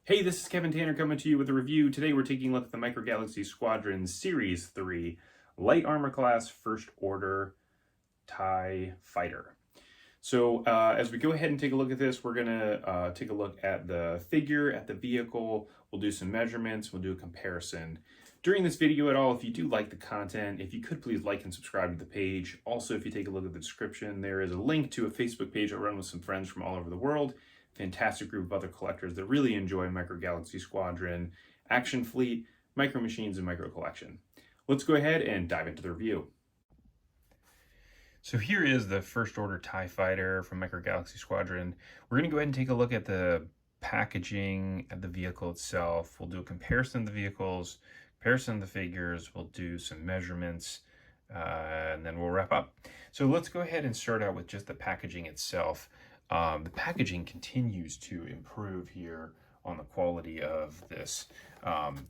Hey, this is Kevin Tanner coming to you with a review. Today we're taking a look at the Micro Galaxy Squadron Series 3 Light Armor Class First Order TIE Fighter. So as we go ahead and take a look at this, we're going to take a look at the figure, at the vehicle. We'll do some measurements. We'll do a comparison. During this video at all, if you do like the content, if you could please like and subscribe to the page. Also, if you take a look at the description, there is a link to a Facebook page I run with some friends from all over the world. Fantastic group of other collectors that really enjoy Micro Galaxy Squadron, Action Fleet, Micro Machines, and Micro Collection. Let's go ahead and dive into the review. So here is the First Order TIE Fighter from Micro Galaxy Squadron. We're going to go ahead and take a look at the packaging of the vehicle itself. We'll do a comparison of the vehicles, comparison of the figures, we'll do some measurements, and then we'll wrap up. So let's go ahead and start out with just the packaging itself. The packaging continues to improve here on the quality of this.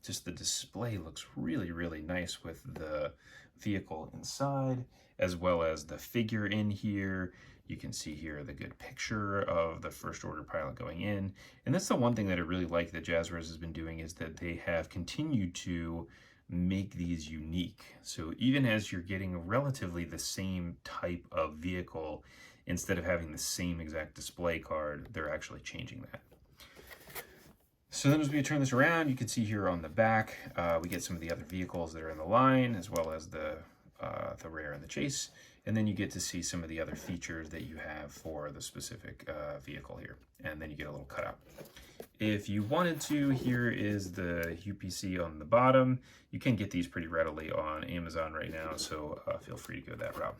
Just the display looks really, really nice with the vehicle inside, as well as the figure in here. You can see here the good picture of the First Order pilot going in. And that's the one thing that I really like that Jazzwares has been doing, is that they have continued to make these unique. So even as you're getting relatively the same type of vehicle, instead of having the same exact display card, they're actually changing that. So then as we turn this around, you can see here on the back, we get some of the other vehicles that are in the line, as well as the rear and the chase. And then you get to see some of the other features that you have for the specific vehicle here. And then you get a little cutout. If you wanted to, here is the UPC on the bottom. You can get these pretty readily on Amazon right now, so feel free to go that route.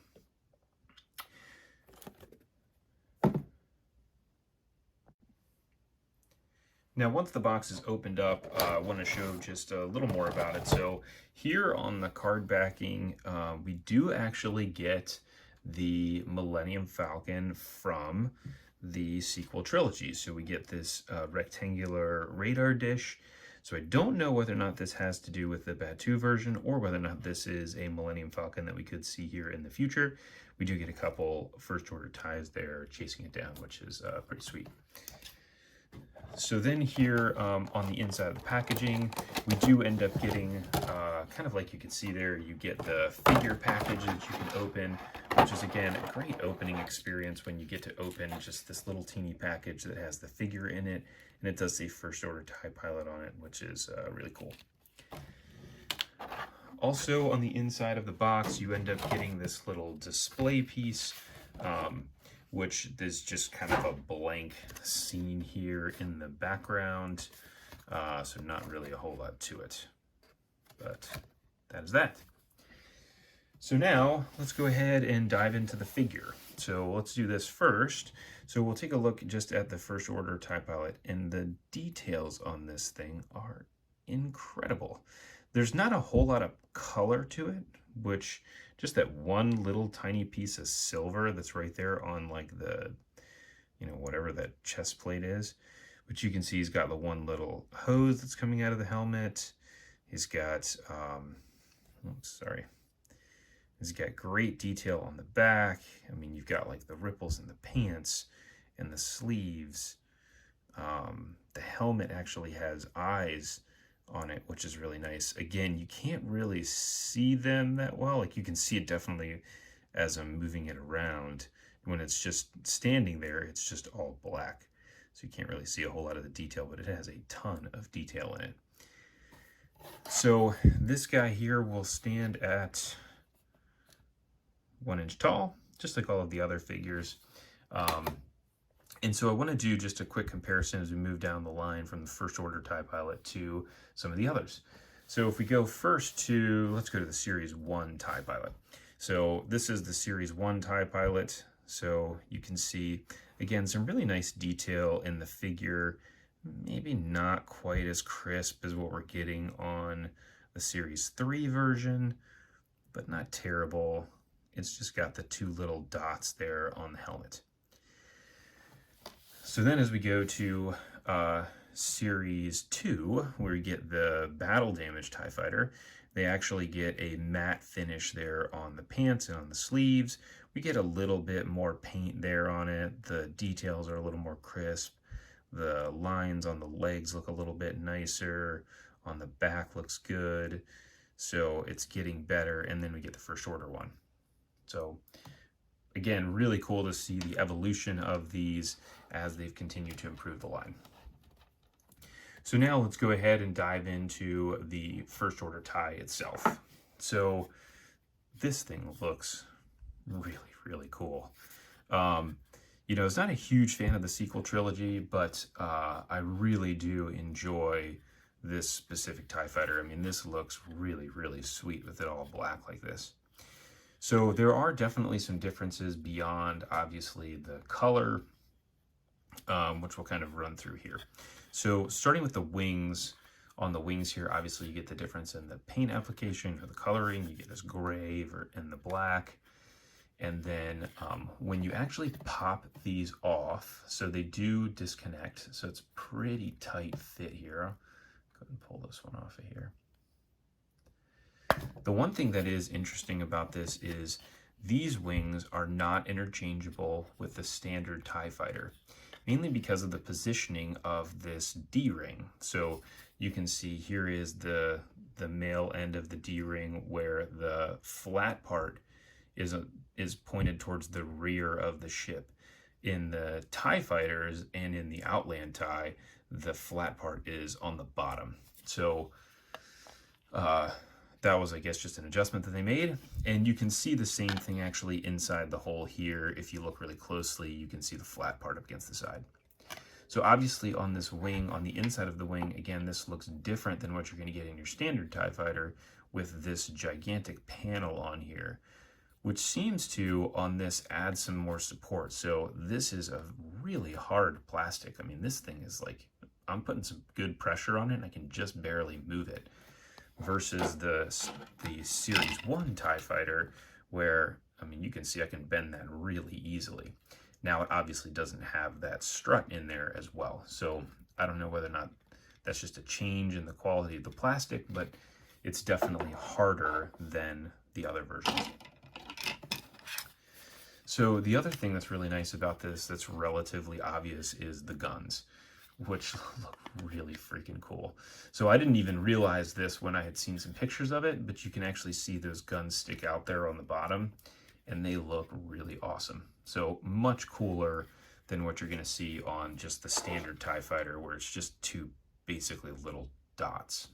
Now, once the box is opened up, I want to show just a little more about it. So here on the card backing, we do actually get the Millenium Falcon from the sequel trilogy. So we get this rectangular radar dish. So I don't know whether or not this has to do with the Batu version, or whether or not this is a Millenium Falcon that we could see here in the future. We do get a couple First Order ties there chasing it down, which is pretty sweet. So then here on the inside of the packaging, we do end up getting, kind of like you can see there, you get the figure package that you can open, which is, again, a great opening experience when you get to open just this little teeny package that has the figure in it, and it does say First Order TIE Pilot on it, which is really cool. Also, on the inside of the box, you end up getting this little display piece, which is just kind of a blank scene here in the background. So not really a whole lot to it, but that is that. So now let's go ahead and dive into the figure. So let's do this first. So we'll take a look just at the First Order TIE Pilot, and the details on this thing are incredible. There's not a whole lot of color to it, which just that one little tiny piece of silver that's right there on like the, whatever that chest plate is. But you can see he's got the one little hose that's coming out of the helmet. He's got, he's got great detail on the back. I mean, you've got like the ripples in the pants and the sleeves. The helmet actually has eyes on it, which is really nice. Again, you can't really see them that well. Like, you can see it definitely as I'm moving it around. When it's just standing there, it's just all black. So you can't really see a whole lot of the detail, but it has a ton of detail in it. So this guy here will stand at 1 inch tall, just like all of the other figures. And so I want to do just a quick comparison as we move down the line from the First Order TIE Pilot to some of the others. So if we go first to, let's go to the Series 1 TIE Pilot. So this is the Series 1 TIE Pilot. So you can see, again, some really nice detail in the figure. Maybe not quite as crisp as what we're getting on the Series 3 version, but not terrible. It's just got the two little dots there on the helmet. So then as we go to Series 2, where we get the battle damage TIE Fighter, they actually get a matte finish there on the pants and on the sleeves. We get a little bit more paint there on it. The details are a little more crisp. The lines on the legs look a little bit nicer. On the back looks good. So it's getting better. And then we get the First Order one. So again, really cool to see the evolution of these as they've continued to improve the line. So now let's go ahead and dive into the First Order TIE itself. So this thing looks really, really cool. You know, I was not a huge fan of the sequel trilogy, but I really do enjoy this specific TIE fighter. I mean, this looks really, really sweet with it all black like this. So there are definitely some differences beyond, obviously, the color, which we'll kind of run through here. So starting with the wings, on the wings here, obviously you get the difference in the paint application or the coloring. You get this gray and the black. And then when you actually pop these off, so they do disconnect. So it's pretty tight fit here. I'll go ahead and pull this one off of here. The one thing that is interesting about this is these wings are not interchangeable with the standard TIE fighter, mainly because of the positioning of this D-ring. So you can see here is the male end of the D-ring where the flat part is pointed towards the rear of the ship. In the TIE fighters and in the Outland TIE, the flat part is on the bottom. So that was, I guess, just an adjustment that they made. And you can see the same thing actually inside the hole here. If you look really closely, you can see the flat part up against the side. So obviously on this wing, on the inside of the wing, again, this looks different than what you're going to get in your standard TIE fighter with this gigantic panel on here, which seems to, on this, add some more support. So this is a really hard plastic. I mean, this thing is like, I'm putting some good pressure on it and I can just barely move it. Versus the Series 1 TIE fighter where, I mean, you can see I can bend that really easily. Now it obviously doesn't have that strut in there as well. So I don't know whether or not that's just a change in the quality of the plastic, but it's definitely harder than the other versions. So the other thing that's really nice about this that's relatively obvious is the guns, which look really freaking cool. So I didn't even realize this when I had seen some pictures of it, but you can actually see those guns stick out there on the bottom and they look really awesome. So much cooler than what you're going to see on just the standard TIE fighter where it's just two basically little dots.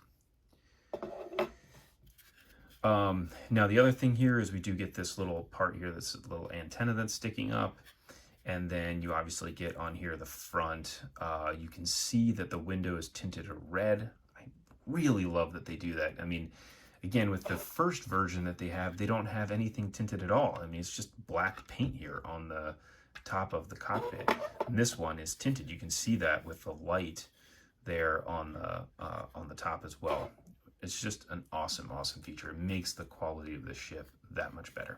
Now the other thing here is we do get this little part here, this little antenna that's sticking up. And then you obviously get on here the front. You can see that the window is tinted red. I really love that they do that. I mean, again, with the first version that they don't have anything tinted at all. I mean, it's just black paint here on the top of the cockpit. And this one is tinted. You can see that with the light there on the top as well. It's just an awesome, awesome feature. It makes the quality of the ship that much better.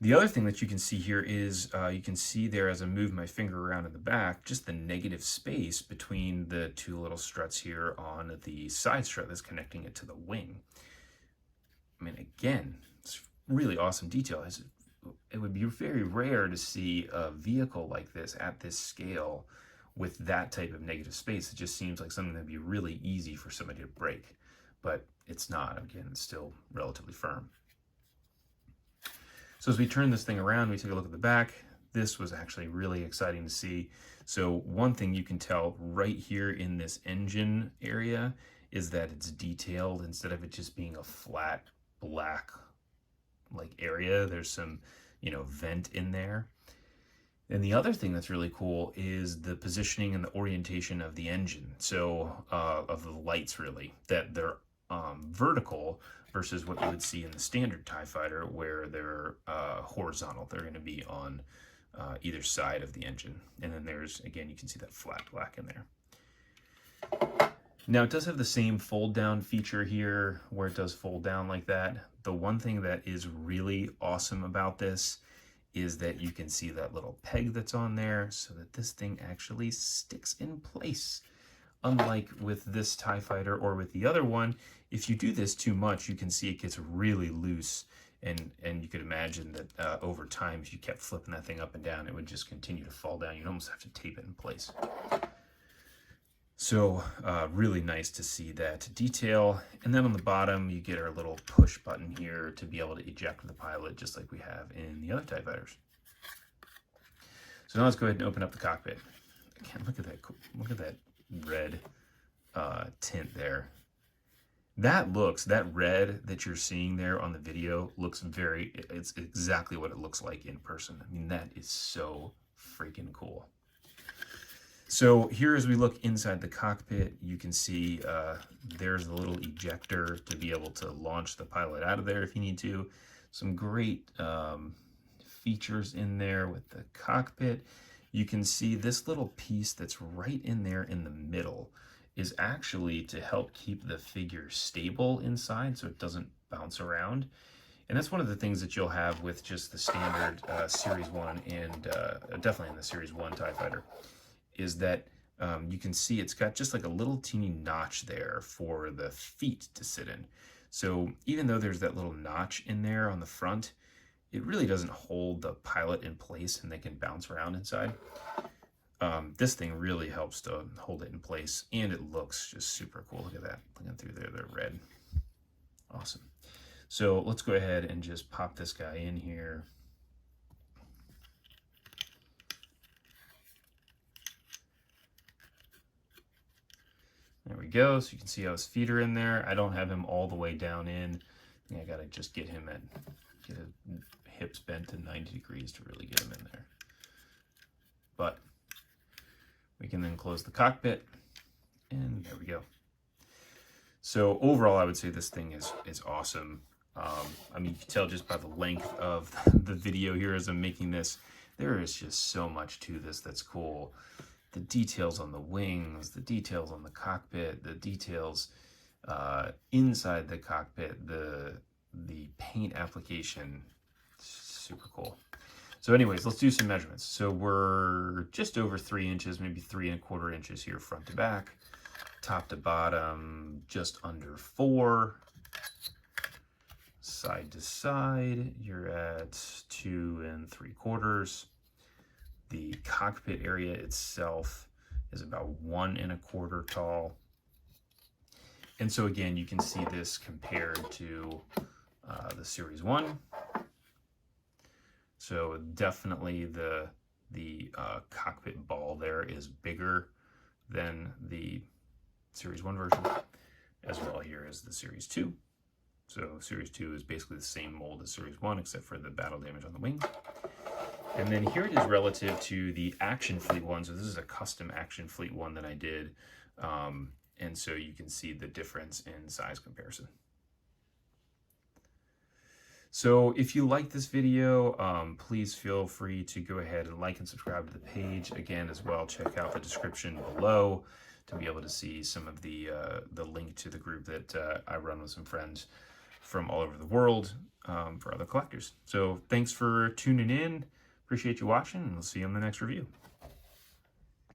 The other thing that you can see here is you can see there as I move my finger around in the back, just the negative space between the two little struts here on the side strut that's connecting it to the wing. I mean, again, it's really awesome detail. It would be very rare to see a vehicle like this at this scale with that type of negative space. It just seems like something that'd be really easy for somebody to break, but it's not. Again, it's still relatively firm. So as we turn this thing around, we take a look at the back. This was actually really exciting to see. So one thing you can tell right here in this engine area is that it's detailed instead of it just being a flat black like area. There's some, vent in there. And the other thing that's really cool is the positioning and the orientation of the engine. So of the lights really, that they're vertical versus what you would see in the standard TIE fighter where they're horizontal. They're going to be on either side of the engine. And then there's, again, you can see that flat black in there. Now it does have the same fold down feature here where it does fold down like that. The one thing that is really awesome about this is that you can see that little peg that's on there so that this thing actually sticks in place. Unlike with this TIE fighter or with the other one, if you do this too much, you can see it gets really loose And you could imagine that over time, if you kept flipping that thing up and down, it would just continue to fall down. You'd almost have to tape it in place. So really nice to see that detail. And then on the bottom, you get our little push button here to be able to eject the pilot, just like we have in the other TIE fighters. So now let's go ahead and open up the cockpit. Again, look at that red tint there. That red that you're seeing there on the video looks it's exactly what it looks like in person. I mean, that is so freaking cool. So here, as we look inside the cockpit, you can see there's the little ejector to be able to launch the pilot out of there if you need to. Some great features in there with the cockpit. You can see this little piece that's right in there in the middle is actually to help keep the figure stable inside so it doesn't bounce around. And that's one of the things that you'll have with just the standard Series 1 and definitely in the Series 1 TIE Fighter, is that you can see it's got just like a little teeny notch there for the feet to sit in. So even though there's that little notch in there on the front, it really doesn't hold the pilot in place and they can bounce around inside. This thing really helps to hold it in place, and it looks just super cool. Look at that. Looking through there, they're red. Awesome. So let's go ahead and just pop this guy in here. There we go. So you can see how his feet are in there. I don't have him all the way down in. I got to just get his hips bent to 90 degrees to really get him in there. But we can then close the cockpit, and there we go. So overall, I would say this thing is awesome. I mean, you can tell just by the length of the video here as I'm making this, there is just so much to this that's cool. The details on the wings, the details on the cockpit, the details inside the cockpit, the paint application, super cool. So anyways, let's do some measurements. So we're just over 3 inches, maybe 3¼ inches here front to back. Top to bottom, just under 4. Side to side, you're at 2 3/4. The cockpit area itself is about 1 1/4 tall. And so again, you can see this compared to the Series 1. So definitely the cockpit ball there is bigger than the Series 1 version, as well here as the Series 2. So Series 2 is basically the same mold as Series 1, except for the battle damage on the wing. And then here it is relative to the Action Fleet one. So this is a custom Action Fleet one that I did. And so you can see the difference in size comparison. So if you like this video, please feel free to go ahead and like and subscribe to the page. Again, as well, check out the description below to be able to see some of the link to the group that I run with some friends from all over the world for other collectors. So thanks for tuning in. Appreciate you watching, and we'll see you on the next review.